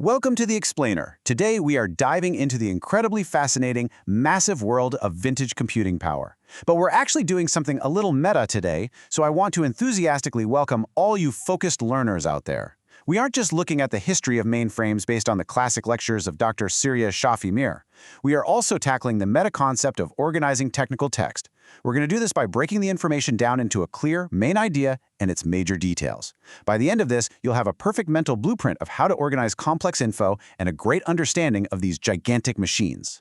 Welcome to The Explainer. Today we are diving into the incredibly fascinating, massive world of vintage computing power. But we're actually doing something a little meta today, so I want to enthusiastically welcome all you focused learners out there. We aren't just looking at the history of mainframes based on the classic lectures of Dr. Surya Shafi Mir. We are also tackling the meta concept of organizing technical text. We're going to do this by breaking the information down into a clear main idea and its major details. By the end of this, you'll have a perfect mental blueprint of how to organize complex info and a great understanding of these gigantic machines.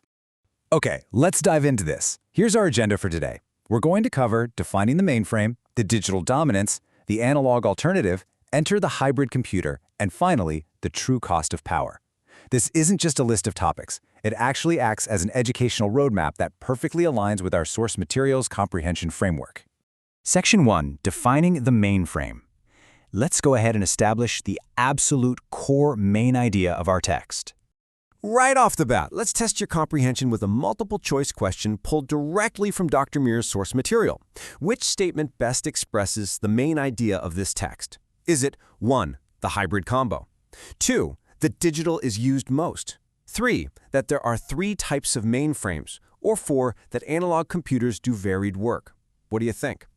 Okay, let's dive into this. Here's our agenda for today. We're going to cover defining the mainframe, the digital dominance, the analog alternative, enter the hybrid computer, and finally, the true cost of power. This isn't just a list of topics. It actually acts as an educational roadmap that perfectly aligns with our source materials comprehension framework. Section 1, Defining the Mainframe. Let's go ahead and establish the absolute core main idea of our text. Right off the bat, let's test your comprehension with a multiple-choice question pulled directly from Dr. Mir's source material. Which statement best expresses the main idea of this text? Is it 1, the hybrid combo, 2, that digital is used most, 3, that there are 3 types of mainframes, or 4, that analog computers do varied work? What do you think?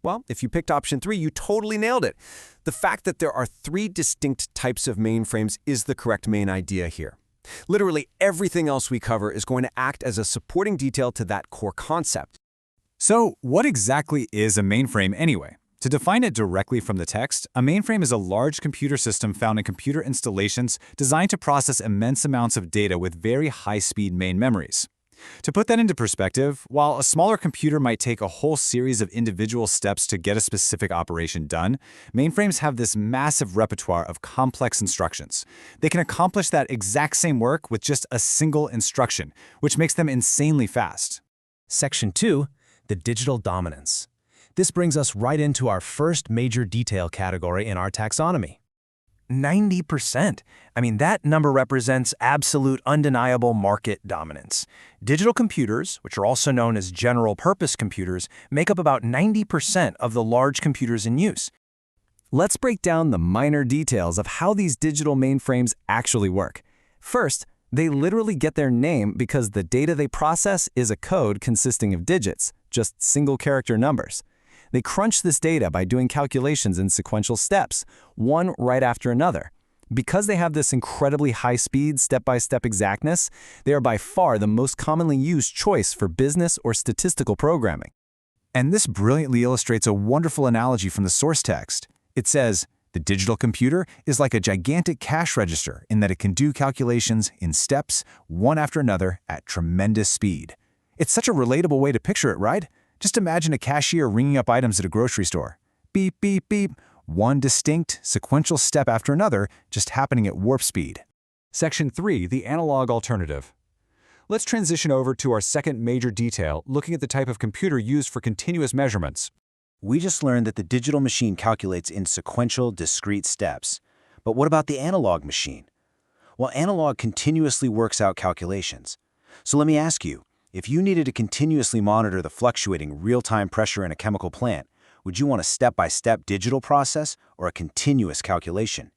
Well, if you picked option 3, you totally nailed it. The fact that there are 3 distinct types of mainframes is the correct main idea here. Literally everything else we cover is going to act as a supporting detail to that core concept. So, what exactly is a mainframe anyway? To define it directly from the text, a mainframe is a large computer system found in computer installations designed to process immense amounts of data with very high-speed main memories. To put that into perspective, while a smaller computer might take a whole series of individual steps to get a specific operation done, mainframes have this massive repertoire of complex instructions. They can accomplish that exact same work with just a single instruction, which makes them insanely fast. Section 2, the digital dominance. This brings us right into our first major detail category in our taxonomy. 90%. That number represents absolute undeniable market dominance. Digital computers, which are also known as general-purpose computers, make up about 90% of the large computers in use. Let's break down the minor details of how these digital mainframes actually work. First, they literally get their name because the data they process is a code consisting of digits, just single-character numbers. They crunch this data by doing calculations in sequential steps, one right after another. Because they have this incredibly high-speed, step-by-step exactness, they are by far the most commonly used choice for business or statistical programming. And this brilliantly illustrates a wonderful analogy from the source text. It says, the digital computer is like a gigantic cash register in that it can do calculations in steps, one after another, at tremendous speed. It's such a relatable way to picture it, right? Just imagine a cashier ringing up items at a grocery store. Beep, beep, beep. One distinct, sequential step after another, just happening at warp speed. Section 3, the analog alternative. Let's transition over to our second major detail, looking at the type of computer used for continuous measurements. We just learned that the digital machine calculates in sequential, discrete steps. But what about the analog machine? Well, analog continuously works out calculations. So let me ask you, if you needed to continuously monitor the fluctuating real-time pressure in a chemical plant, would you want a step-by-step digital process or a continuous calculation?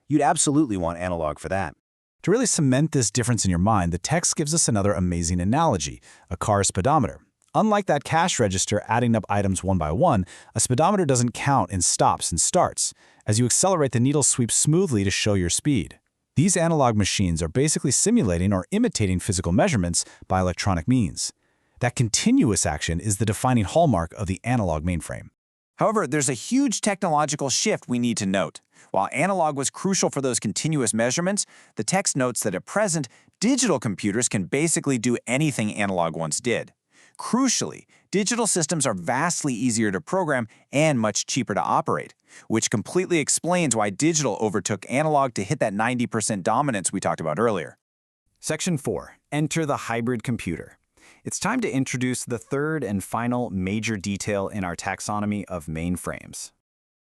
You'd absolutely want analog for that. To really cement this difference in your mind, the text gives us another amazing analogy, a car's speedometer. Unlike that cash register adding up items one by one, a speedometer doesn't count in stops and starts. As you accelerate, the needle sweeps smoothly to show your speed. These analog machines are basically simulating or imitating physical measurements by electronic means. That continuous action is the defining hallmark of the analog mainframe. However, there's a huge technological shift we need to note. While analog was crucial for those continuous measurements, the text notes that at present, digital computers can basically do anything analog once did. Crucially, digital systems are vastly easier to program and much cheaper to operate, which completely explains why digital overtook analog to hit that 90% dominance we talked about earlier. Section 4, enter the hybrid computer. It's time to introduce the third and final major detail in our taxonomy of mainframes.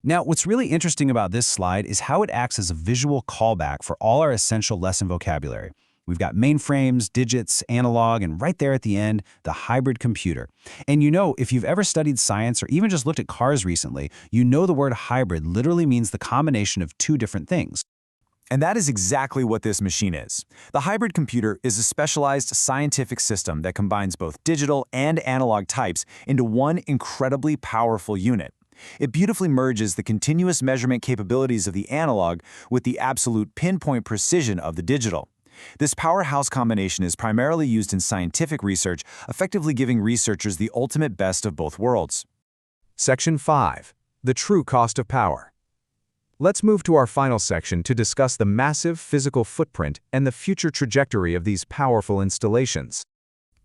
Now, what's really interesting about this slide is how it acts as a visual callback for all our essential lesson vocabulary. We've got mainframes, digits, analog, and right there at the end, the hybrid computer. And if you've ever studied science or even just looked at cars recently, the word hybrid literally means the combination of two different things. And that is exactly what this machine is. The hybrid computer is a specialized scientific system that combines both digital and analog types into one incredibly powerful unit. It beautifully merges the continuous measurement capabilities of the analog with the absolute pinpoint precision of the digital. This powerhouse combination is primarily used in scientific research, effectively giving researchers the ultimate best of both worlds. Section 5. The true cost of power. Let's move to our final section to discuss the massive physical footprint and the future trajectory of these powerful installations.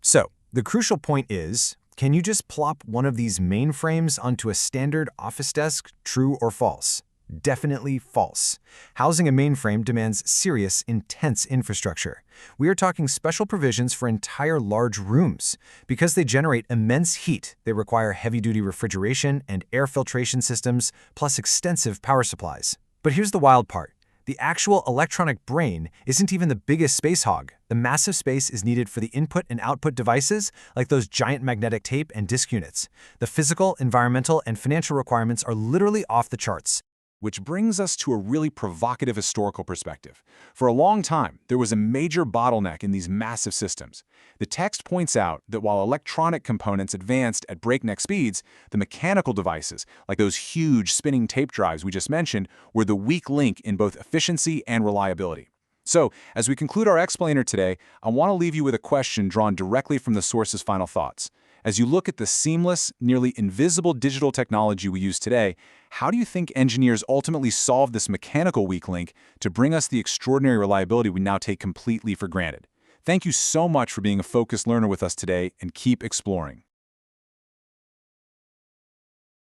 So, the crucial point is, can you just plop one of these mainframes onto a standard office desk, true or false? Definitely false. Housing a mainframe demands serious, intense infrastructure. We are talking special provisions for entire large rooms. Because they generate immense heat, they require heavy-duty refrigeration and air filtration systems, plus extensive power supplies. But here's the wild part. The actual electronic brain isn't even the biggest space hog. The massive space is needed for the input and output devices, like those giant magnetic tape and disk units. The physical, environmental, and financial requirements are literally off the charts. Which brings us to a really provocative historical perspective. For a long time, there was a major bottleneck in these massive systems. The text points out that while electronic components advanced at breakneck speeds, the mechanical devices, like those huge spinning tape drives we just mentioned, were the weak link in both efficiency and reliability. So, as we conclude our explainer today, I want to leave you with a question drawn directly from the source's final thoughts. As you look at the seamless, nearly invisible digital technology we use today, how do you think engineers ultimately solve this mechanical weak link to bring us the extraordinary reliability we now take completely for granted? Thank you so much for being a focused learner with us today, and keep exploring.